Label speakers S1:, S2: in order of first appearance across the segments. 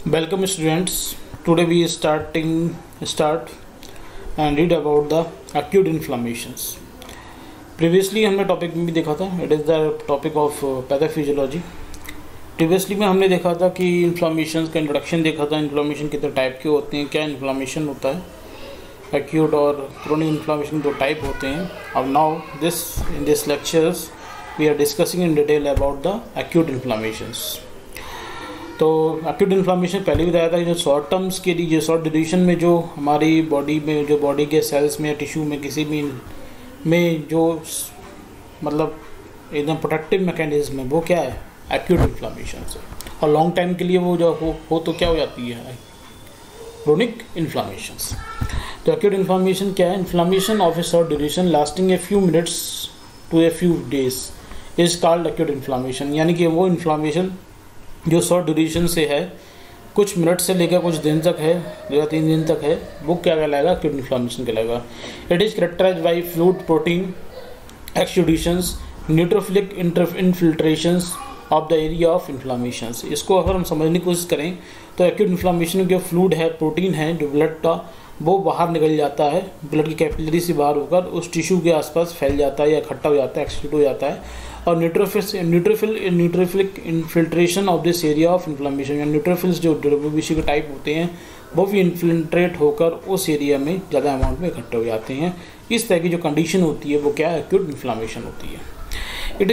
S1: Welcome students. Today we start and read about the acute inflammations. Previously हमने topic में भी देखा था. It is the topic of pathophysiology. Previously में हमने देखा था कि इन्फ्लामेशन का इंट्रोडक्शन देखा था. इन्फ्लामेशन कितने टाइप के होते हैं, क्या इन्फ्लामेशन होता है, एक्यूट और क्रोनिक इन्फ्लामेशन दो टाइप होते हैं. अब now in this lectures we are discussing in detail about the acute inflammations. तो एक्यूट इन्फ्लामेशन पहले भी बताया था कि जो शॉर्ट टर्म्स के लिए, शॉर्ट ड्यूरेशन में जो हमारी बॉडी में, जो बॉडी के सेल्स में या टिश्यू में किसी भी में जो मतलब एकदम प्रोटेक्टिव मैकेनिज्म है, वो क्या है, एक्यूट इन्फ्लामेशन से. और लॉन्ग टाइम के लिए वो जो हो तो क्या हो जाती है, क्रोनिक इन्फ्लामेशंस. तो एक्यूट इन्फ्लामेशन क्या है? Inflammation of a short duration lasting a few minutes to a few days is called acute inflammation. यानी कि वो इन्फ्लामेशन जो शॉर्ट ड्यूरेशन से है, कुछ मिनट से लेकर कुछ दिन तक है या 3 दिन तक है, वो क्या कहलाएगा, एक्यूट इन्फ्लामेशन कहलाएगा. It is characterized by fluid protein exudations neutrophilic infiltrations of the area of inflammations. इसको अगर हम समझने की कोशिश करें तो एक्यूट इन्फ्लामेशन जो फ्लूइड है, प्रोटीन है जो ब्लड का, वो बाहर निकल जाता है, ब्लड की कैपिलरी से बाहर होकर उस टिश्यू के आसपास फैल जाता है या इकट्ठा हो जाता है, एक्सक्रीट हो जाता है. और neutrophilic infiltration of this area of inflammation, या न्यूट्रोफिल्स जो डब्ल्यूबीसी के टाइप होते हैं वो भी इन्फिल्ट्रेट होकर उस एरिया में ज़्यादा अमाउंट में इकट्ठे हो जाते हैं. इस तरह की जो कंडीशन होती है वो क्या है, एक्यूट इन्फ्लामेशन होती है. It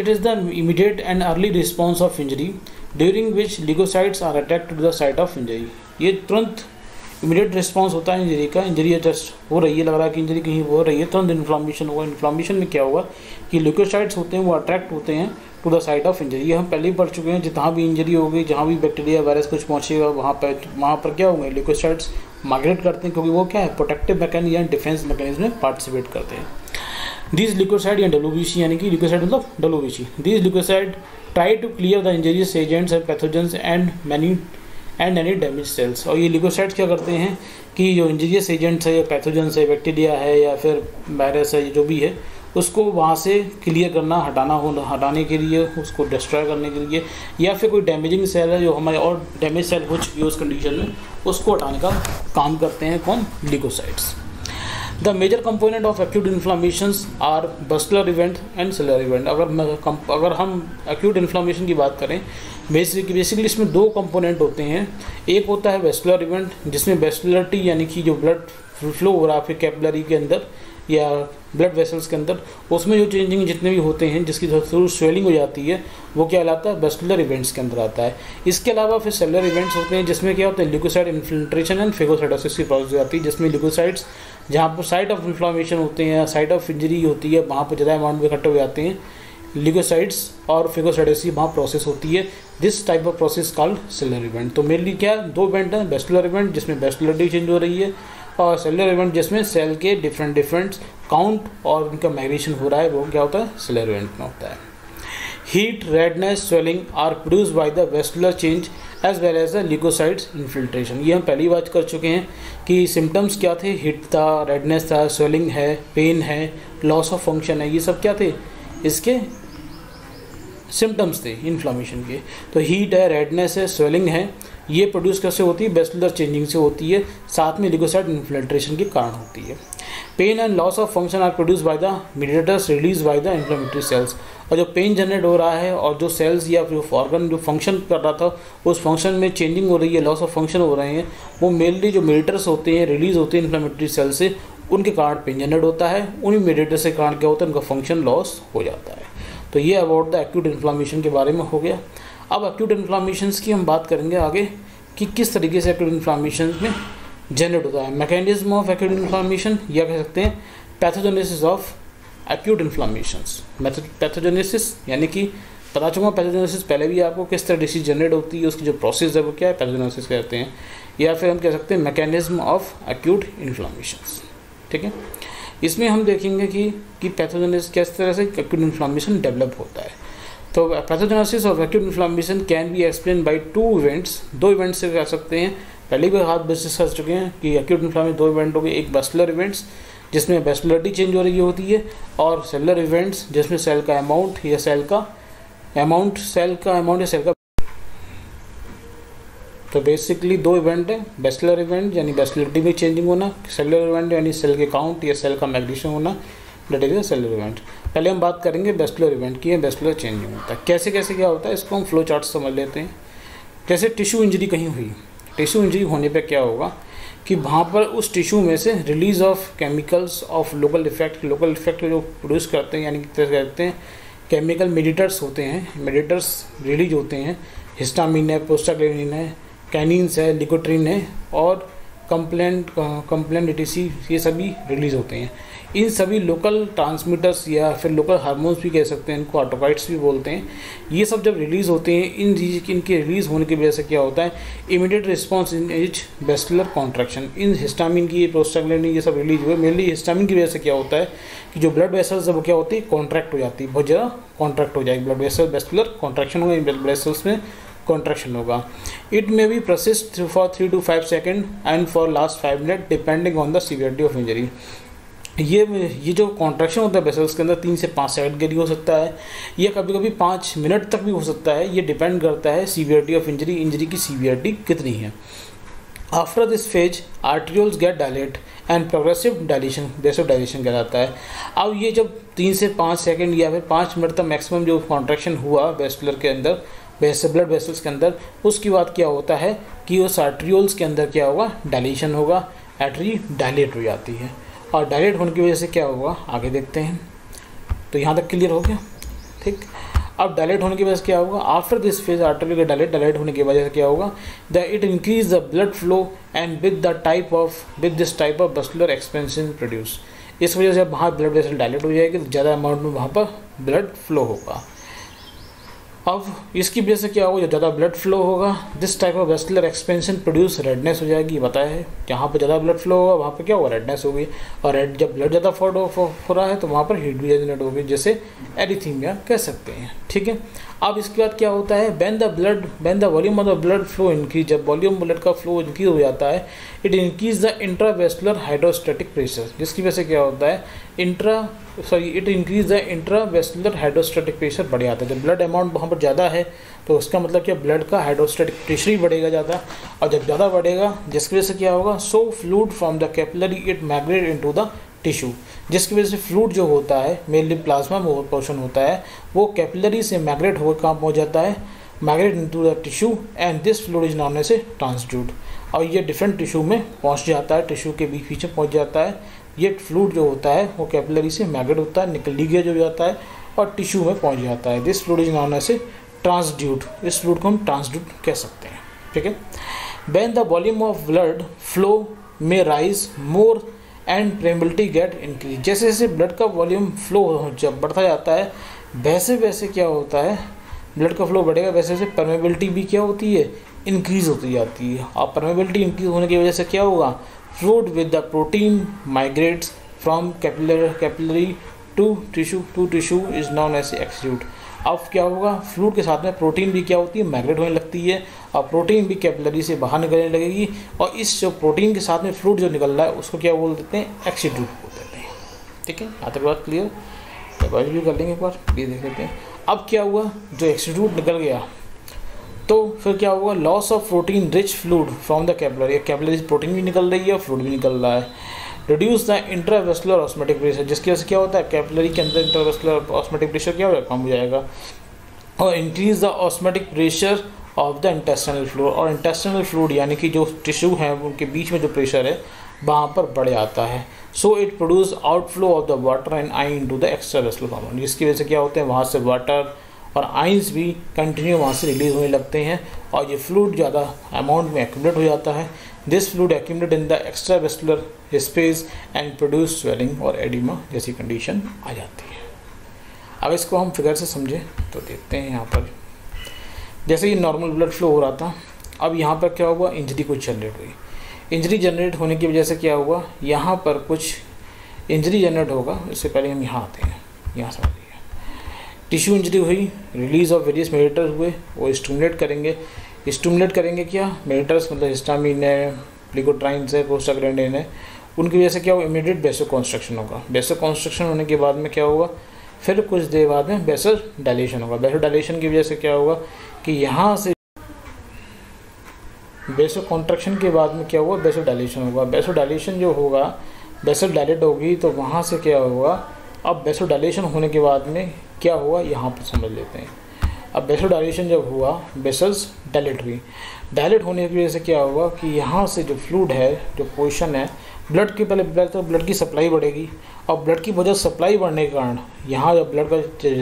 S1: is the immediate and early response of injury during which leukocytes are attacked to the site of injury. ये तुरंत इमीडिएट रिस्पॉन्स होता है इंजरी का. इंजरी जस्ट हो रही है, लग रहा है कि इंजरी कहीं हो रही है, तुरंत इन्फ्लामेशन होगा. इन्फ्लामेशन में क्या होगा कि ल्यूकोसाइट्स होते हैं वो अट्रैक्ट होते हैं to the site of injury. ये हम पहले ही पढ़ चुके हैं. जहाँ भी इंजरी होगी, जहाँ भी बैक्टीरिया वायरस कुछ पहुँचेगा, वहाँ पर क्या होंगे, ल्यूकोसाइट्स माइग्रेट करते हैं, क्योंकि वो क्या है, प्रोटेक्टिव मैकेनिज्म या डिफेंस मैकेनिज्म में पार्टिसिपेट करते हैं. दीज ल्यूकोसाइड या डब्ल्यूबीसी, यानी कि ल्यूकोसाइड मतलब WBC, these leukocyte try to clear the injurious agents and pathogens and any damage cells. और ये ल्यूकोसाइड्स क्या करते हैं कि जो इंजरियस एजेंट्स है या पैथोजेंस है, बैक्टीरिया है या फिर वायरस है, जो भी है, उसको वहाँ से क्लियर करना, हटाने के लिए, उसको डिस्ट्रॉय करने के लिए, या फिर कोई डैमेजिंग सेल है जो हमारे और डैमेज सेल हो चुकी है उस कंडीशन में, उसको हटाने का काम करते हैं कौन, leukocytes. The major component of acute inflammations are vascular event and cellular event. अगर हम एक्यूट इन्फ्लामेशन की बात करें, बेसिकली इसमें 2 कंपोनेंट होते हैं. एक होता है वैस्कुलर इवेंट, जिसमें वैस्कुलरिटी यानी कि जो ब्लड फ्लो हो रहा है फिर कैपिलरी के अंदर या ब्लड वेसल्स के अंदर, उसमें जो चेंजिंग जितने भी होते हैं, जिसकी थ्रू स्वेलिंग हो जाती है, वो क्या कहलाता है, वैस्कुलर इवेंट्स के अंदर आता है. इसके अलावा फिर सेलुलर इवेंट्स होते हैं, जिसमें क्या होता है, ल्यूकोसाइड इन्फिल्ट्रेशन एंड फेगोसाइटोसिस की प्रोसेस हो जाती है, जिसमें ल्यूकोसाइड्स जहाँ पर साइट ऑफ इन्फ्लामेशन होते हैं, साइट ऑफ इंजरी होती है, वहाँ पर ज़्यादा अमाउंट में इकट्ठे हो जाते हैं ल्यूकोसाइड्स, और फेगोसाइटोसिस वहाँ प्रोसेस होती है. This type of process called cellular event. तो मेनली क्या 2 इवेंट हैं, वैस्कुलर इवेंट जिसमें वैस्कुलरिटी चेंज हो रही है, और सेलुलर इवेंट जिसमें सेल के डिफरेंट काउंट और उनका माइग्रेशन हो रहा है, वो क्या होता है, सेलुलर इवेंट में होता है. Heat, redness, swelling are produce by the vascular change as well as the leukocytes infiltration. ये हम पहली बात कर चुके हैं कि सिम्टम्स क्या थे, हीट था, रेडनेस था, स्वेलिंग है, पेन है, लॉस ऑफ फंक्शन है, ये सब क्या थे, इसके सिम्टम्स थे इन्फ्लामेशन के. तो हीट है, रेडनेस है, स्वेलिंग है, ये प्रोड्यूस कैसे होती है, वैस्कुलर चेंजिंग से होती है, साथ में ल्यूकोसाइड इन्फिल्ट्रेशन के कारण होती है. Pain and loss of function are produce by the mediators release by the inflammatory cells. और जो पेन जनरेट हो रहा है और जो सेल्स या फिर ऑर्गन जो फंक्शन कर रहा था, उस फंक्शन में चेंजिंग हो रही है, लॉस ऑफ फंक्शन हो रहे हैं, वो मेनली जो मीडिएटर्स होते हैं, रिलीज होते हैं इन्फ्लेमेटरी सेल से, उनके कारण पेन जनरेट होता है. उन्हीं मीडिएटर्स के कारण क्या होता है, उनका फंक्शन लॉस हो जाता है. तो ये अबाउट द एक्यूट इन्फ्लामेशन के बारे में हो गया. अब एक्यूट इन्फ्लामेशंस की हम बात करेंगे आगे कि किस तरीके से एक्यूट इन्फ्लामेशन में जनरेट होता है. मैकेनिज्म ऑफ एक्यूट इन्फ्लामेशन, या कह सकते हैं पैथोजेनेसिस ऑफ एक्यूट इन्फ्लामेशंस. पैथोजेनेसिस यानी कि पता चुका पैथोजेनेसिस पहले भी आपको, किस तरह डिसीज जनरेट होती है, उसकी जो प्रोसेस है वो क्या है, पैथोजेनेसिस कहते हैं. या फिर हम कह सकते हैं मैकेनिज्म ऑफ एक्यूट इन्फ्लामेशंस. ठीक है, इसमें हम देखेंगे कि पैथोजेनेसिस किस तरह से एक्यूट इन्फ्लामेशन डेवलप होता है. तो pathogenesis of acute inflammation can be explain by 2 events. 2 events से कह सकते हैं. पहले भी हाथ डिस्कस कर चुके हैं कि एक्यूट इन्फ्लामेशन 2 इवेंट हो गए. एक वैस्कुलर इवेंट्स जिसमें वैस्कुलरिटी चेंज हो रही होती है, और सेलुलर इवेंट्स जिसमें सेल का अमाउंट या सेल का तो बेसिकली दो इवेंट है, बैचलर इवेंट यानी बैचलरिटी में चेंजिंग होना, सेलुलर इवेंट यानी सेल के काउंट या सेल का माइग्रेशन होना, दैट इज सेलुलर इवेंट। पहले हम बात करेंगे बैचलर इवेंट की, बैचलर चेंजिंग होता है कैसे कैसे क्या होता है, इसको हम फ्लो चार्ट समझ लेते हैं। जैसे टिश्यू इंजरी कहीं हुई, टिश्यू इंजरी होने पे क्या होगा कि वहाँ पर उस टिश्यू में से release of chemicals of local effect जो प्रोड्यूस करते हैं यानी कि कहते हैं केमिकल मेडिएटर्स होते हैं, मेडिएटर्स रिलीज होते हैं, हिस्टामिन है, प्रोस्टाग्लैंडिन है, कैनिन्स है, लिकोट्रिन है और कंप्लेंट ETC, ये सभी रिलीज होते हैं। इन सभी लोकल ट्रांसमीटर्स या फिर लोकल हार्मोन्स भी कह सकते हैं, इनको ऑटोकाइट्स भी बोलते हैं। ये सब जब रिलीज़ होते हैं, इनके रिलीज़ होने की वजह से क्या होता है, immediate response in as vascular contraction. इन हिस्टामिन की, प्रोस्टाग्लैंडिन ये सब रिलीज हुए, मेनली हिस्टामिन की वजह से क्या होता है कि जो ब्लड वेसल्स है वो क्या होती है, कॉन्ट्रैक्ट हो जाती है, बहुत ज़्यादा कॉन्ट्रैक्ट हो जाएगी ब्लड वेसल, वेस्कुलर कॉन्ट्रैक्शन होगा, ब्लड वेसल्स में कॉन्ट्रैक्शन होगा। It may be persist for 3 to 5 second and for last 5 minute depending on the severity of injury. ये जो कॉन्ट्रैक्शन होता है वेसल्स के अंदर 3 से 5 सेकंड के लिए हो सकता है, या कभी कभी 5 मिनट तक भी हो सकता है। ये डिपेंड करता है सीवियरिटी ऑफ इंजरी, इंजरी की सीवियरिटी कितनी है। After this phase arterioles get dilate and progressive dilation, vessel dilation कहलाता है। अब ये जब 3 से 5 सेकंड या फिर 5 मिनट तक मैक्सिमम जो कॉन्ट्रैक्शन हुआ वेस्कुलर के अंदर, ब्लड वेसल्स के अंदर, उसके बाद क्या होता है कि उस आर्ट्रियोल्स के अंदर क्या होगा, डायलेशन होगा, आर्टरी डायलेट हो जाती है। और डायलेट होने की वजह से क्या होगा, आगे देखते हैं। तो यहाँ तक क्लियर हो गया, ठीक। अब डायलेट होने की वजह से क्या होगा, after this phase artery dilate होने की वजह से क्या होगा, it increase the blood flow and with this type of vascular expansion produce. इस वजह से वहाँ ब्लड वेसल डायलेट हो जाएगी तो ज़्यादा अमाउंट में वहाँ पर ब्लड फ्लो होगा। अब इसकी वजह से क्या होगा, जब ज़्यादा ब्लड फ्लो होगा, this type of vascular expansion produce redness हो जाएगी। बताया है जहाँ पर ज़्यादा ब्लड फ्लो होगा वहाँ पे क्या होगा, रेडनेस होगी। और रेड जब ब्लड ज़्यादा फ्लो हो रहा है तो वहाँ पर हीट भी जनरेट होगी, जैसे एरिथीमिया कह सकते हैं, ठीक है। अब इसके बाद क्या होता है, when the volume of the blood flow increase, जब वॉल्यूम ब्लड का फ्लो इंक्रीज हो जाता है, it increase the intravascular hydrostatic pressure, जिसकी वजह से क्या होता है, it increase the intravascular hydrostatic pressure बढ़ जाता है। जब ब्लड अमाउंट वहाँ पर ज़्यादा है तो उसका मतलब क्या, ब्लड का हाइड्रोस्टैटिक प्रेशर ही बढ़ेगा ज़्यादा, और जब ज़्यादा बढ़ेगा जिसकी वजह से क्या होगा, so fluid from the capillary it migrate into the tissue, जिसकी वजह से फ्लूइड जो होता है, मेनली प्लाज्मा पोर्शन होता है, वो कैपिलरी से माइग्रेट होकर कहाँ पहुँच जाता है, migrate into the tissue and this fluid is known as a transudate. और ये डिफरेंट टिश्यू में पहुँच जाता है, टिश्यू के बीच में पहुँच जाता है। ये फ्लूइड जो होता है वो कैपिलरी से माइग्रेट होता है, निकल लीकेज हो जाता है और टिश्यू में पहुँच जाता है। This fluid is known as a transudate, इस फ्लूइड को हम ट्रांसड्यूट कह सकते हैं, ठीक है। When the volume of blood flow में rise more and permeability get increase, जैसे जैसे ब्लड का वॉल्यूम फ्लो जब बढ़ता जाता है वैसे वैसे क्या होता है, ब्लड का फ्लो बढ़ेगा वैसे वैसे परमेबिलिटी भी क्या होती है, इंक्रीज होती जाती है। और परमेबिलिटी इंक्रीज होने की वजह से क्या होगा, fluid with the protein migrates from capillary to tissue is known as exudate. अब क्या होगा, फ्लूइड के साथ में प्रोटीन भी क्या होती है, माइग्रेट होने लगती है, और प्रोटीन भी कैपिलरी से बाहर निकलने लगेगी, और इस जो प्रोटीन के साथ में फ्लूइड जो निकल रहा है उसको क्या बोल देते हैं, एक्सड्यूट बोल देते हैं, ठीक है। यहाँ तक बात क्लियर, रिवाइज भी कर लेंगे एक बार, ये देख लेते हैं। अब क्या हुआ, जो एक्सड्यूट निकल गया तो फिर क्या होगा, loss of protein rich fluid from the capillary, capillary से प्रोटीन भी निकल रही है, फ्लूइड भी निकल रहा है। Reduce the intravascular osmotic pressure, जिसकी वजह से क्या होता है, कैपिलरी के अंदर इंट्रावेस्कुलर ऑस्मोटिक प्रेशर क्या होगा, कम हो जाएगा। और increase the osmotic pressure of the intestinal fluid, और इंटेस्टिनल फ्लूइड यानी कि जो टिश्यू हैं उनके बीच में जो प्रेशर है वहाँ पर बढ़ जाता है। So it produce outflow of the water and आइन इनटू द एक्स्ट्रावेस्कुलर हार्मोन, जिसकी वजह से क्या होते हैं, वहाँ से वाटर और आइंस भी कंटिन्यू वहाँ से रिलीज होने लगते हैं, और ये फ्लूइड ज़्यादा अमाउंट में एक्यूमुलेट हो जाता है। This fluid accumulate in the extravascular space and produce swelling और एडिमा जैसी कंडीशन आ जाती है। अब इसको हम फिगर से समझें तो देखते हैं, यहाँ पर जैसे ये नॉर्मल ब्लड फ्लो हो रहा था, अब यहाँ पर क्या हुआ, इंजरी कुछ जनरेट हुई। इंजरी जनरेट होने की वजह से क्या हुआ, यहाँ पर कुछ इंजरी जनरेट होगा। इससे पहले हम यहाँ आते हैं, यहाँ समझिए, टिश्यू इंजरी हुई, रिलीज ऑफ वेरियस मेडिएटर हुए, वो स्टिमुलेट करेंगे क्या, मेडिएटर्स मतलब हिस्टामिन है, लिकोट्राइन्स है, प्रोस्टाग्लैंडिन है, उनकी वजह से क्या होगा, इमीडिएट वेसल कॉन्स्ट्रक्शन होगा। वेसल कॉन्स्ट्रक्शन होने के बाद में क्या होगा, फिर कुछ देर बाद में वेसल डायलेशन होगा। वेसल डायलेशन की वजह से क्या होगा कि यहाँ से बेसो कॉन्ट्रैक्शन के बाद में क्या हुआ, बेसो डायलेशन होगा। बेसो डायलेशन जो होगा, बेसल डायलेट होगी तो वहाँ से क्या होगा, अब बेसो डायलेशन होने के बाद में क्या हुआ यहाँ पर समझ लेते हैं। अब बेसो डायलेशन जब हुआ, बेसल्स डायलेट हुई, डायलेट होने की वजह से क्या हुआ कि यहाँ से जो फ्लूइड है, जो पोजीशन है ब्लड की, पहले तो ब्लड की सप्लाई बढ़ेगी, और ब्लड की वजह सप्लाई बढ़ने के कारण यहाँ जब ब्लड का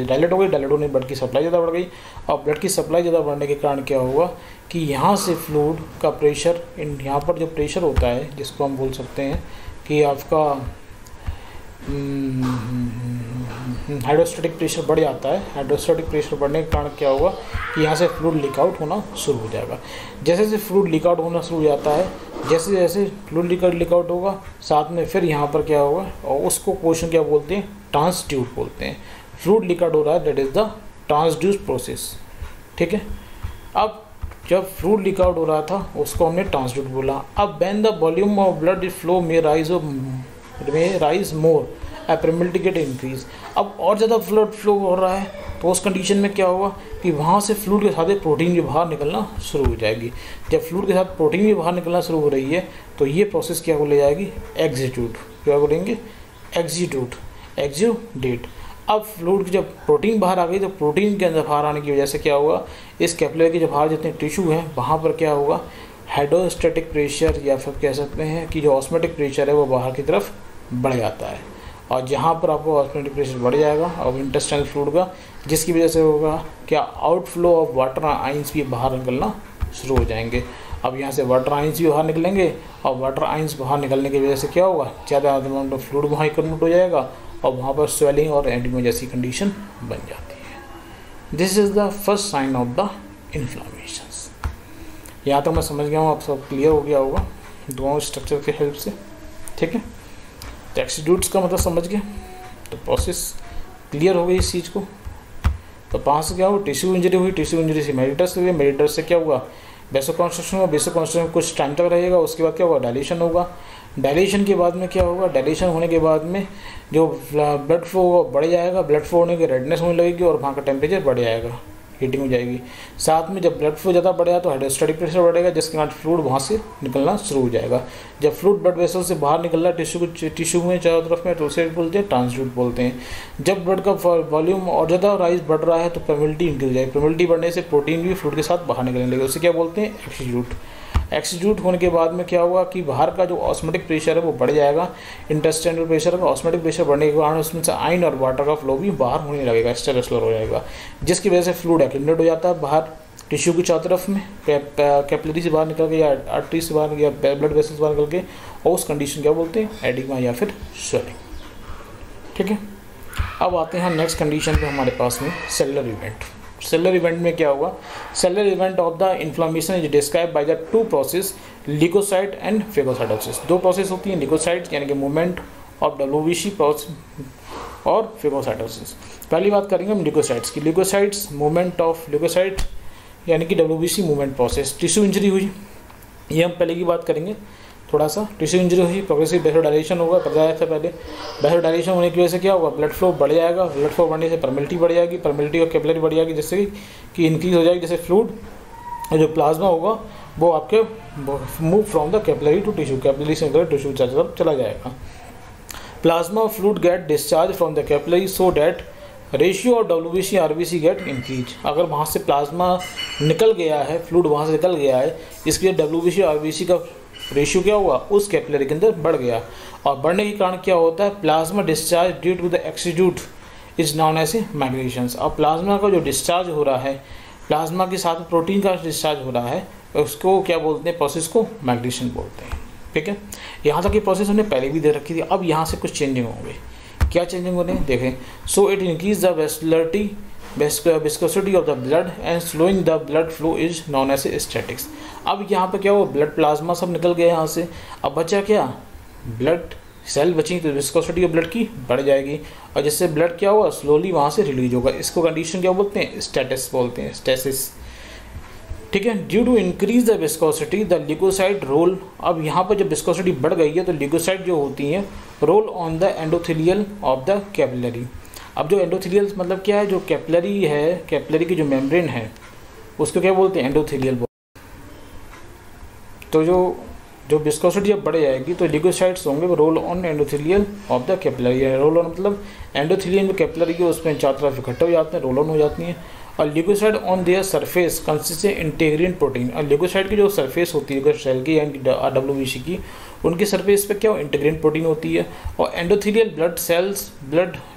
S1: डायलेट हो गई, डायलेट होने ब्लड की सप्लाई ज़्यादा बढ़ गई, और ब्लड की सप्लाई ज़्यादा बढ़ने के कारण क्या हुआ कि यहाँ से फ्लूइड का प्रेशर, यहाँ पर जो प्रेशर होता है जिसको हम बोल सकते हैं कि आपका हाइड्रोस्टैटिक प्रेशर बढ़ जाता है। हाइड्रोस्टैटिक प्रेशर बढ़ने के कारण क्या होगा कि यहाँ से फ्लूइड लीक आउट होना शुरू हो जाएगा। जैसे जैसे फ्लूइड लीक आउट होना शुरू हो जाता है, जैसे जैसे फ्लूइड लीक आउट होगा, साथ में फिर यहाँ पर क्या होगा, और उसको क्वेश्चन क्या बोलते हैं, ट्रांसड्यूस बोलते हैं। फ्लूइड लीक आउट हो रहा है, दैट इज़ द ट्रांसड्यूस प्रोसेस। ठीक है, अब जब फ्लूइड लीक आउट हो रहा था उसको हमने ट्रांसड्यूस बोला। अब when the volume of blood flow में राइज मोर, परमिबिलिटी गेट इंक्रीज। अब और ज़्यादा ब्लड फ्लो हो रहा है तो उस कंडीशन में क्या होगा कि वहाँ से फ्लूइड के साथ प्रोटीन भी बाहर निकलना शुरू हो जाएगी। जब फ्लूइड के साथ प्रोटीन भी बाहर निकलना शुरू हो रही है तो ये प्रोसेस क्या बोले जाएगी, एग्जीट्यूट। क्या बोलेंगे, एग्जीडेट। अब फ्लूइड की जब प्रोटीन बाहर आ गई तो प्रोटीन के अंदर बाहर आने की वजह से क्या होगा, इस कैपिलरी के जो बाहर जितने टिश्यू हैं वहाँ पर क्या होगा, हाइड्रोस्टैटिक प्रेशर या फिर कह सकते हैं कि जो ऑस्मोटिक प्रेशर है वो बाहर की तरफ बढ़ जाता है। और जहाँ पर आपको ऑस्मोटिक प्रेशर बढ़ जाएगा और इंटेस्टाइनल फ्लूइड का, जिसकी वजह से होगा क्या, आउटफ्लो ऑफ वाटर आइंस भी बाहर निकलना शुरू हो जाएंगे। अब यहाँ से वाटर आइंस भी बाहर निकलेंगे और वाटर आइंस बाहर निकलने की वजह से क्या होगा, ज़्यादा अमाउंट ऑफ फ्लूइड वहाँ कन्वर्ट हो जाएगा और वहाँ पर स्वेलिंग और एडिमा जैसी कंडीशन बन जाती है। This is the first sign of the inflammations. यहाँ तक मैं समझ गया हूँ, आप सब क्लियर हो गया होगा दोनों स्ट्रक्चर के हेल्प से। ठीक है, तो एक्सीड्यूट्स का मतलब समझ गए, तो प्रोसेस क्लियर हो गई इस चीज़ को। तो वहाँ से क्या हुआ, टिश्यू इंजरी हुई, टिश्यू इंजरी से मेडिटस हुई, मेडिटस से क्या हुआ, बेसो कॉन्स्ट्रक्शन हुआ, बेसो कॉन्स्ट्रक्शन कुछ टाइम तक रहेगा, उसके बाद क्या होगा, डायलेशन होगा। डायलेशन के बाद में क्या होगा, डायलेशन होने के बाद में जो ब्लड फ्लो बढ़ जाएगा, ब्लड फ्लो होने की रेडनेस होने लगेगी और वहाँ का टेम्परेचर बढ़ जाएगा, हीटिंग हो जाएगी। साथ में जब ब्लड फ्लो ज़्यादा बढ़ेगा तो हाइड्रोस्टैटिक प्रेशर बढ़ेगा, जिसके कारण फ्लूइड वहाँ से निकलना शुरू हो जाएगा। जब फ्लूइड ब्लड वेसल से बाहर निकल रहा है टिश्यू में चारों तरफ में, तो उसे बोलते हैं ट्रांसड्यूस बोलते हैं। जब ब्लड का वॉल्यूम और ज़्यादा राइज बढ़ रहा है तो परमिबिलिटी इंक्रीज हो जाएगी, परमिबिलिटी बढ़ने से प्रोटीन भी फ्लूइड के साथ बाहर निकलने लगेगा, उसे क्या बोलते हैं, एक्सीड्यूट। एक्सीड्यूट होने के बाद में क्या होगा कि बाहर का जो ऑस्मोटिक प्रेशर है वो बढ़ जाएगा, इंटेस्टाइनल प्रेशर का, ऑस्मोटिक प्रेशर बढ़ने के कारण उसमें से आयन और वाटर का फ्लो भी बाहर होने लगेगा, स्टेरोस्लोर हो जाएगा, जिसकी वजह से फ्लूइड एक्यूमुलेट हो जाता है बाहर टिश्यू की चारों तरफ में, कैपिलरी से बाहर निकल के या आर्टरी से बाहर या ब्लड वेसल से बाहर निकल के, और उस कंडीशन क्या बोलते हैं, एडिमा या फिर स्वेलिंग। ठीक है, अब आते हैं नेक्स्ट कंडीशन पे हमारे पास में सेलुलर इवेंट। सेलुलर इवेंट में क्या होगा, cellular event of the inflammation is describe by the two process, leukocyte and phagocytosis. दो प्रोसेस होती हैं, ल्यूकोसाइट यानी कि मूवमेंट ऑफ डब्ल्यूबीसी प्रोसेस और फेगोसाइटोसिस। पहली बात करेंगे हम ल्यूकोसाइट्स की। ल्यूकोसाइट्स मूवमेंट ऑफ ल्यूकोसाइट यानी कि WBC movement process. Tissue injury हुई, ये हम पहले की बात करेंगे थोड़ा सा। टिश्यू इंजरी हुई, प्रोग्रेसिव वेसोडाइलेशन होगा, बताया था पहले। वेसोडाइलेशन होने की वजह से क्या होगा, ब्लड फ्लो बढ़ जाएगा, ब्लड फ्लो बढ़ने से परमिबिलिटी बढ़ जाएगी, परमिबिलिटी और कैपिलरी बढ़ जाएगी, जिससे कि इंक्रीज हो जाएगी, जैसे फ्लूइड और जो प्लाज्मा होगा वो आपके move from the capillary to tissue, capillary से निकल टिश्यू तरफ चला जाएगा। Plasma fluid get discharge from the capillary so that ratio of WBC RBC get increase. अगर वहाँ से प्लाज्मा निकल गया है, फ्लूइड वहाँ से निकल गया है, इसके लिए डब्ल्यूबीसी आरबीसी का रेशियो क्या हुआ, उस कैपिलरी के अंदर बढ़ गया, और बढ़ने के कारण क्या होता है, plasma discharge due to the exudate is known as a migrations. अब प्लाज्मा का जो डिस्चार्ज हो रहा है, प्लाज्मा के साथ प्रोटीन का डिस्चार्ज हो रहा है, उसको क्या बोलते हैं, प्रोसेस को माइग्रेशन बोलते हैं। ठीक है, यहाँ तक की प्रोसेस हमने पहले भी दे रखी थी। अब यहाँ से कुछ चेंजिंग होंगे। क्या चेंजिंग हो रहे हैं देखें। So it increase the vascularity viscosity of the blood and slowing the blood flow is known as statics। अब यहाँ पे क्या हुआ, ब्लड प्लाज्मा सब निकल गया यहाँ से, अब बचा क्या, ब्लड सेल बची, तो विस्कोसिटी ऑफ ब्लड की बढ़ जाएगी, और जिससे ब्लड क्या होगा, स्लोली वहाँ से रिलीज होगा। इसको कंडीशन क्या बोलते हैं, स्टेटस बोलते हैं, स्टेसिस। ठीक है, due to increase the viscosity the leukocyte roll. अब यहाँ पर जब विस्कोसिटी बढ़ गई है तो ल्यूकोसाइट जो होती हैं roll on the endothelial of the capillary. अब जो एंडोथेलियल मतलब क्या है, जो कैपिलरी है, कैपिलरी की जो मेम्ब्रेन है उसको क्या बोलते हैं, एंडोथेलियल। तो जो विस्कोसिटी जब बढ़ जाएगी तो लिगोसाइड्स होंगे वो roll on endothelial of the capillary. Roll on मतलब एंडोथेलियल जो कैपिलरी के उसमें चारों तरफ इकट्ठे हो जाते हैं, रोल ऑन हो जाती हैं। और leukocyte on their surface consist integrin protein. और लिगोसाइड की जो सरफेस होती है सेल की यानी WBC की, उनकी सरफेस पे क्या हो, इंटीग्रिन प्रोटीन होती है। और endothelial blood cells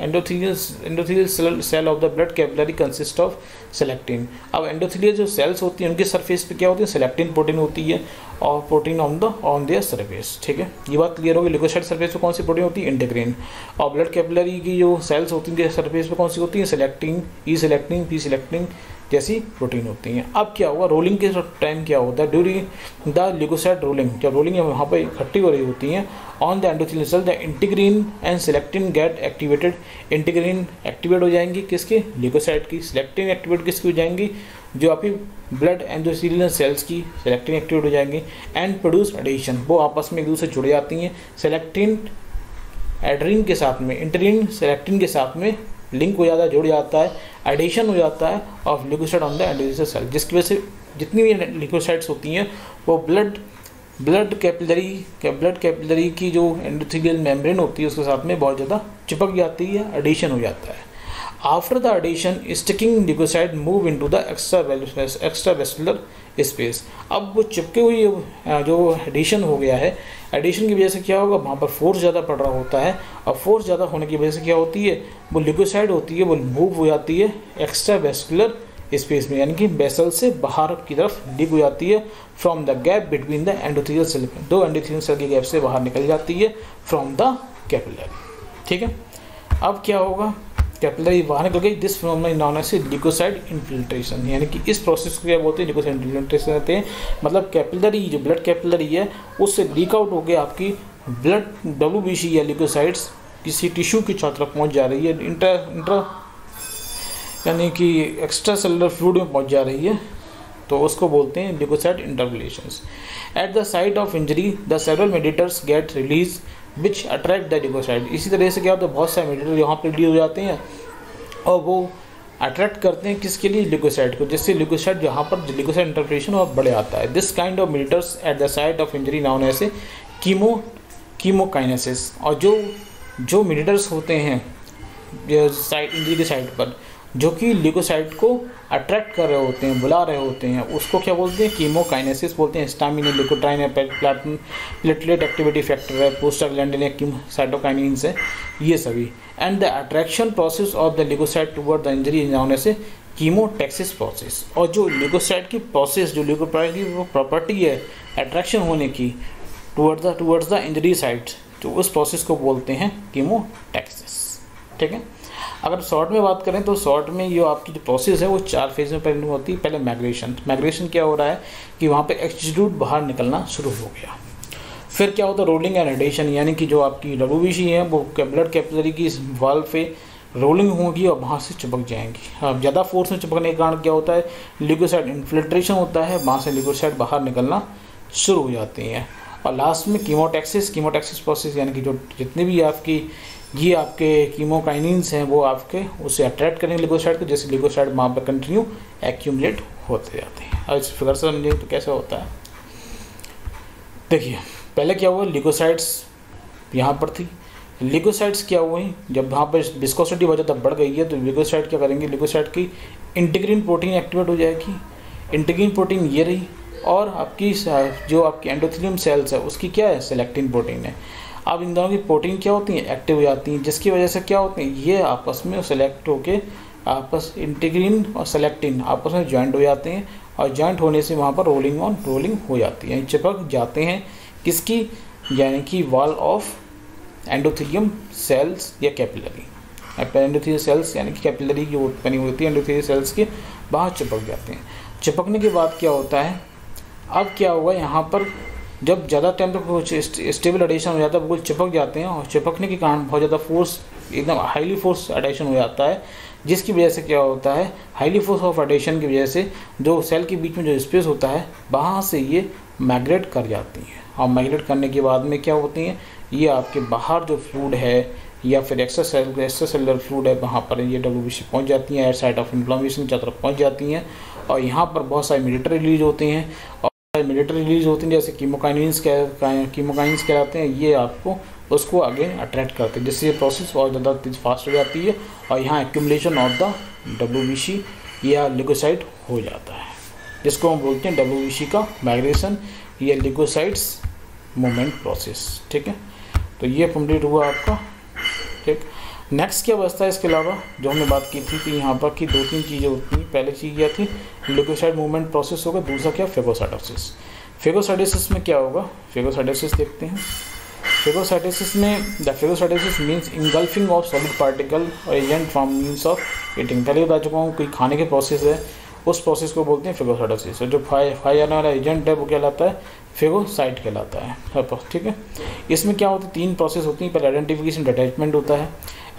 S1: endothelial cell of the blood capillary consist of selectin. अब एंडोथेलियल जो सेल्स होती हैं उनकी सरफेस पे क्या होती है, सेलेक्टिन प्रोटीन होती है और प्रोटीन ऑन देयर सरफेस। ठीक है, ये बात क्लियर होगी। लिगोसाइड सरफेस पे कौन सी प्रोटीन होती है, इंटीग्रिन। और ब्लड कैपिलरी की जो सेल्स होती हैं सरफेस पे कौन सी होती है, सेलेक्टिन, ई सेलेक्टिन, पी सेलेक्टिन जैसी प्रोटीन होती हैं। अब क्या हुआ, रोलिंग के टाइम क्या होता है, ड्यूरिंग द लिगोसाइड रोलिंग, जब रोलिंग वहाँ पर इकट्ठी हो रही होती हैं on the endothelial cell the integrin and selectin get activated. Integrin activate हो जाएंगी किसके, लिगोसाइड की। सेलेक्टिन एक्टिवेट किसकी हो जाएंगी, जो आपकी ब्लड एंडोथेलियल सेल्स की सेलेक्टिन एक्टिवेट हो जाएंगी। एंड प्रोड्यूस एडिशन, वो आपस में एक दूसरे से जुड़ जाती हैं। सेलेक्टिन एड्रीन के साथ में, इंटीग्रिन सेलेक्टिन के साथ में लिंक हो जाता है, जुड़ जाता है, एडिशन हो जाता है of leukocyte on the endothelial cell, जिसकी वजह से जितनी भी लिगोसाइड्स होती हैं वो ब्लड कैपिलरी की जो एंडोथेलियल मेम्ब्रेन होती है उसके साथ में बहुत ज़्यादा चिपक जाती है, एडिशन हो जाता है। After the adhesion sticking leukocyte move into the extra vascular space. अब वो चिपके हुई जो एडिशन हो गया है, एडिशन की वजह से क्या होगा, वहाँ पर फोर्स ज़्यादा पड़ रहा होता है और फोर्स ज़्यादा होने की वजह से क्या होती है, वो लिगोसाइड होती है वो मूव हो जाती है एक्स्ट्रा वेस्कुलर स्पेस में, यानी कि वेसल से बाहर की तरफ लीक हो जाती है from the gap between the endothelial cell, दो एंडोथेलियल सेल के गैप से बाहर निकल जाती है फ्रॉम द कैपिलरी। ठीक है, अब क्या होगा, कैपिलरी बाहर निकल गई, this phenomenon known as leukocyte infiltration, यानी कि इस प्रोसेस को क्या बोलते हैं, लिगोसाइड इन्फिल्ट्रेशन कहते हैं। मतलब कैपिलरी जो ब्लड कैपिलरी है उससे लीक आउट हो गया आपकी ब्लड WBC या लिगोसाइड्स किसी टिश्यू की तरफ पहुंच जा रही है, इंट्रा यानी कि एक्स्ट्रा सेलुलर फ्लूइड में पहुंच जा रही है, तो उसको बोलते हैं लिगोसाइड इंटरवलेशंस। At the site of injury the several mediators get release which attract the leukocyte. इसी तरह से क्या होता है, बहुत सारे मेडिएटर यहाँ पर रिलीज हो जाते हैं और वो अट्रैक्ट करते हैं किसके लिए, लिगोसाइड को, जिससे लिगोसाइड यहाँ पर लिगोसाइड इंटरप्रेशन और बढ़ आता है। This kind of mediators at the site of injury known as chemokinesis. और जो मेडिएटर्स होते हैं साइड इंजरी के साइड पर जो कि लिगोसाइड को अट्रैक्ट कर रहे होते हैं, बुला रहे होते हैं, उसको क्या बोलते हैं, कीमोकाइनेसिस बोलते हैं। स्टामिना, ल्यूकोट्राइन है, प्लेटलेट एक्टिविटी फैक्टर है, प्रोस्टाग्लैंडिन है, साइटोकाइनिन्स है, ये सभी। And the attraction process of the leukocyte toward the injury is known as chemotaxis process. और जो लिगोसाइड की प्रोसेस, जो लिगोसाइड की वो प्रॉपर्टी है अट्रैक्शन होने की टुवर्ड्स द इंजरी साइट, तो उस प्रोसेस को बोलते हैं कीमोटैक्सिस। ठीक है, अगर शॉर्ट में बात करें तो शॉर्ट में ये आपकी जो प्रोसेस है वो 4 फेज में पहले होती है। पहले माइग्रेशन क्या हो रहा है कि वहाँ पे एक्सट्रूड बाहर निकलना शुरू हो गया। फिर क्या होता है, रोलिंग एंड एडिशन, यानी कि जो आपकी WBC है वो ब्लड कैपिलरी की वाल पे रोलिंग होगी और वहाँ से चिपक जाएंगी। अब ज़्यादा फोर्स में चिपकने के कारण क्या होता है, लिगोसाइड इन्फिल्ट्रेशन होता है, वहाँ से लिगोसाइड बाहर निकलना शुरू हो जाती हैं। और लास्ट में कीमोटैक्सिस प्रोसेस, यानी कि जो जितने भी आपके कीमोकाइनिन्स हैं वो आपके उसे अट्रैक्ट करेंगे लिगोसाइड को, जैसे लिगोसाइड वहाँ पर कंटिन्यू एक्यूमुलेट होते जाते हैं। अब इस फिगर से समझिए तो कैसे होता है। देखिए पहले क्या हुआ, लिगोसाइड्स यहाँ पर थी, लिगोसाइड्स क्या हुई, जब वहाँ पर विस्कोसिटी बहुत ज़्यादा बढ़ गई है तो लिगोसाइड क्या करेंगे, लिगोसाइड की इंटीग्रिन प्रोटीन एक्टिवेट हो जाएगी। इंटीग्रिन प्रोटीन ये रही, और आपकी जो आपकी एंडोथेलियम सेल्स है उसकी क्या है, सेलेक्टिन प्रोटीन है। अब इन दोनों की प्रोटीन क्या होती हैं, एक्टिव हो जाती हैं, जिसकी वजह से क्या होते हैं, ये आपस में सेलेक्ट होके इंटीग्रिन और सेलेक्टिन आपस में ज्वाइंट हो जाते हैं, और ज्वाइंट होने से वहाँ पर रोलिंग हो जाती है, चिपक जाते हैं किसकी, यानी कि वॉल ऑफ एंडोथेलियम सेल्स या कैपिलरी। एंडोथेलियल सेल्स यानी कि कैपिलरी जो बनी हुई होती है एंडोथेलियल सेल्स के, वहाँ चिपक जाते हैं। चिपकने के बाद क्या होता है, अब क्या हुआ यहाँ पर, जब ज़्यादा टाइम तक स्टेबल एडिशन हो जाता है, बिल्कुल चिपक जाते हैं, और चिपकने के कारण बहुत ज़्यादा फोर्स, एकदम हाईली फोर्स एडिशन हो जाता है, जिसकी वजह से क्या होता है, हाईली फोर्स ऑफ एडिशन की वजह से जो सेल के बीच में जो स्पेस होता है वहाँ से ये माइग्रेट कर जाती हैं। और माइग्रेट करने के बाद में क्या होती हैं, ये आपके बाहर जो फ्लूइड है या फिर एक्स्ट्रा सेलुलर फ्लूइड है वहाँ पर ये WBC पहुँच जाती हैं, एट साइट ऑफ इन्फ्लेमेशन की तरफ पहुँच जाती हैं, और यहाँ पर बहुत सारे मेडिएटर रिलीज होते हैं और इमीडिएट रिलीज होती हैं, जैसे कीमोकाइनिन्स कहलाते हैं, ये आपको उसको आगे अट्रैक्ट करते हैं, जिससे ये प्रोसेस और ज़्यादा फास्ट हो जाती है और यहाँ एक्यूमुलेशन ऑफ द WBC या लिकोसाइट हो जाता है, जिसको हम बोलते हैं WBC का माइग्रेशन या लिकोसाइट्स मूवमेंट प्रोसेस। ठीक है, तो ये कंप्लीट हुआ आपका। ठीक, नेक्स्ट क्या बचता है इसके अलावा जो हमने बात की थी कि यहाँ पर कि 2-3 चीज़ें होती हैं। पहले चीज़ क्या थी, लिकोसाइट मूवमेंट प्रोसेस होगा, दूसरा क्या, फेगोसाइटोसिस। फेगोसाइटोसिस में क्या होगा, फेगोसाइटोसिस देखते हैं। फेगोसाइटोसिस में the phagocytosis means engulfing of solid particle और agent from means of eating. पहले बता चुका हूँ, कोई खाने के प्रोसेस है उस प्रोसेस को बोलते हैं फेगोसाइटोसिस, और जो खाया जाने वाला एजेंट है वो कहलाता है फेगोसाइट कहलाता है। ठीक है, इसमें क्या होता है, 3 प्रोसेस होती हैं। पहले आइडेंटिफिकेशन अटैचमेंट होता है।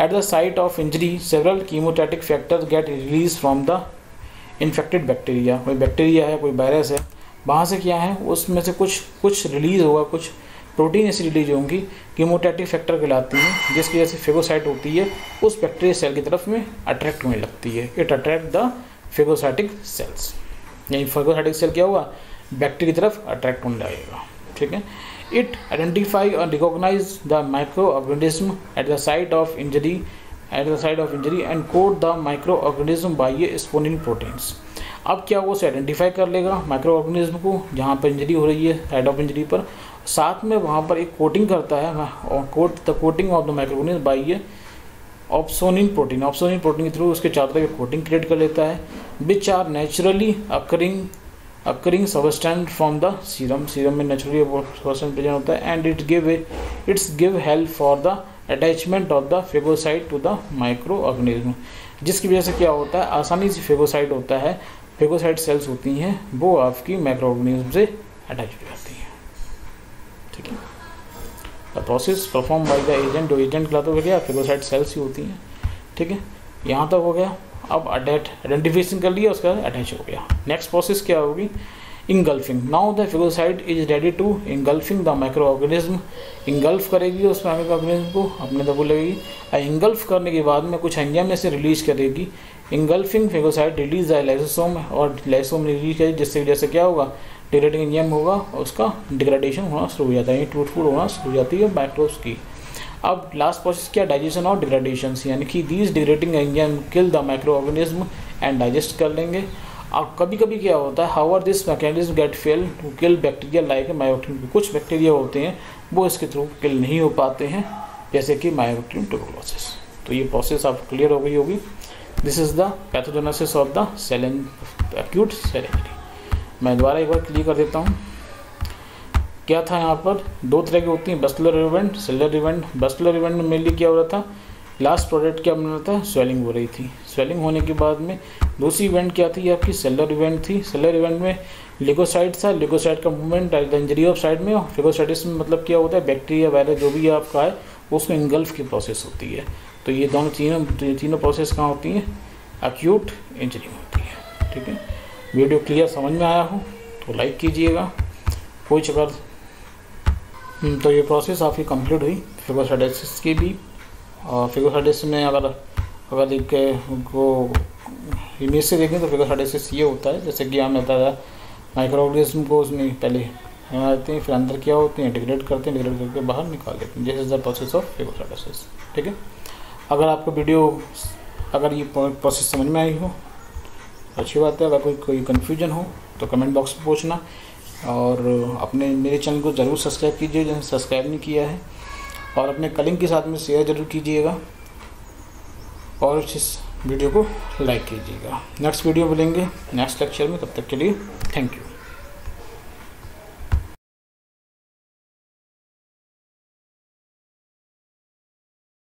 S1: At the site of injury several chemotactic factors get release from the infected bacteria. कोई बैक्टीरिया है, कोई वायरस है, वहाँ से क्या है, उसमें से कुछ रिलीज होगा, कुछ प्रोटीन ऐसी रिलीज होंगी, कीमोटैटिक फैक्टर कहलाती हैं, जिसकी वजह से फेगोसाइट होती है उस बैक्टीरिया सेल की तरफ में अट्रैक्ट होने लगती है। It attract the phagocytic cells, यानी फेगोसाइटिक सेल क्या हुआ, बैक्टीरिया की तरफ अट्रैक्ट होने लगेगा। ठीक है, इट आइडेंटिफाई और recognize the micro organism at the site of injury and coat the micro organism by ए स्पोनिंग प्रोटीन्स। अब क्या वो उसे आइडेंटिफाई कर लेगा माइक्रो ऑर्गेनिज्म को जहाँ पर इंजरी हो रही है, साइड ऑफ इंजरी पर, साथ में वहाँ पर एक कोटिंग करता है, the coating of the micro organism by a opsonin protein के थ्रू उसके चारों तरफ कोटिंग क्रिएट कर लेता है, which are naturally occurring substance from the serum में नेचुरली सबस्टेंस प्रेजेंट होता है, and it's give help for the attachment of the phagocyte to the micro organism, जिसकी वजह से क्या होता है, आसानी से फेगोसाइट होता है, फेगोसाइट सेल्स होती हैं वो आपकी माइक्रो ऑर्गेनिज्म से अटैच हो जाती हैं। ठीक है, the process perform by the agent, जो एजेंट कहलाता हो गया, फेगोसाइट सेल्स ही होती हैं। ठीक है, यहाँ तक हो गया। अब आइडेंटिफिकेशन कर लिया, उसका अटैच हो गया। नेक्स्ट प्रोसेस क्या होगी, engulfing. Now the phagocyte is ready to engulfing the micro organism. Engulf करेगी उस माइक्रो ऑर्गेनिज्म को, अपने दबो लगेगी। इंगल्फ करने के बाद में कुछ एंजाइम में से रिलीज करेगी। Engulfing phagocyte release the lysosome, और लाइसोसोम रिलीज करेगी, जिससे जैसे क्या होगा, डिग्रेडिंग एंजाइम होगा, उसका डिग्रेडेशन होना शुरू हो जाता है, टूट-फूट होना शुरू हो जाती है माइक्रोब्स की। अब लास्ट प्रोसेस क्या, डाइजेशन और डिग्रेडेशन, यानी कि these degrading enzyme kill the micro organism and digest कर लेंगे। अब कभी कभी क्या होता है, however this mechanism get fail to kill bacteria like mycobacterium. कुछ बैक्टीरिया होते हैं वो इसके थ्रू किल नहीं हो पाते हैं, जैसे कि मायोबैक्टीरियम ट्यूबरकुलोसिस। तो ये प्रोसेस आप क्लियर हो गई होगी। This is the pathogenesis of the cell acute cell injury. मैं दोबारा एक बार क्लियर कर देता हूँ। क्या था यहाँ पर, 2 तरह की होती हैं, बस्कुलर इवेंट, सेलुलर इवेंट। बस्कुलर इवेंट में मेनली क्या हो रहा था, लास्ट प्रोडक्ट क्या बन रहा था, स्वेलिंग हो रही थी। स्वेलिंग होने के बाद में दूसरी इवेंट क्या थी आपकी, सेलुलर इवेंट थी। सेलुलर इवेंट में लिकोसाइट था, लिकोसाइट का मूवमेंट इंजरी ऑफ साइड में। फेगोसाइटिस में मतलब क्या होता है, बैक्टीरिया वायरस जो भी आपका है उसमें इंगल्फ की प्रोसेस होती है। तो ये तीनों प्रोसेस कहाँ होती हैं, एक्यूट इंजरी में होती है। ठीक है, वीडियो क्लियर समझ में आया हो तो लाइक कीजिएगा। कोई चक्कर, तो ये प्रोसेस आपकी कंप्लीट हुई फेगोसाइटोसिस की भी। और फेगोसाइटोसिस में अगर एक को इमेज से देखें तो फेगोसाइटोसिस ये होता है, जैसे कि हमने बताया माइक्रो ऑर्गेनिज्म को उसमें पहले आते हैं, फिर अंदर क्या होते हैं, डिग्रेड करते हैं, डिग्रेड करके बाहर निकाल देते हैं। This is the process of phagocytosis. ठीक है, अगर आपको अगर ये प्रोसेस समझ में आई हो अच्छी बात है। अगर कोई कन्फ्यूजन हो तो कमेंट बॉक्स में पूछना, और अपने मेरे चैनल को ज़रूर सब्सक्राइब कीजिए जिन्होंने सब्सक्राइब नहीं किया है, और अपने कलिंग के साथ में शेयर ज़रूर कीजिएगा, और इस वीडियो को लाइक कीजिएगा। नेक्स्ट वीडियो मिलेंगे नेक्स्ट लेक्चर में, तब तक के लिए थैंक यू।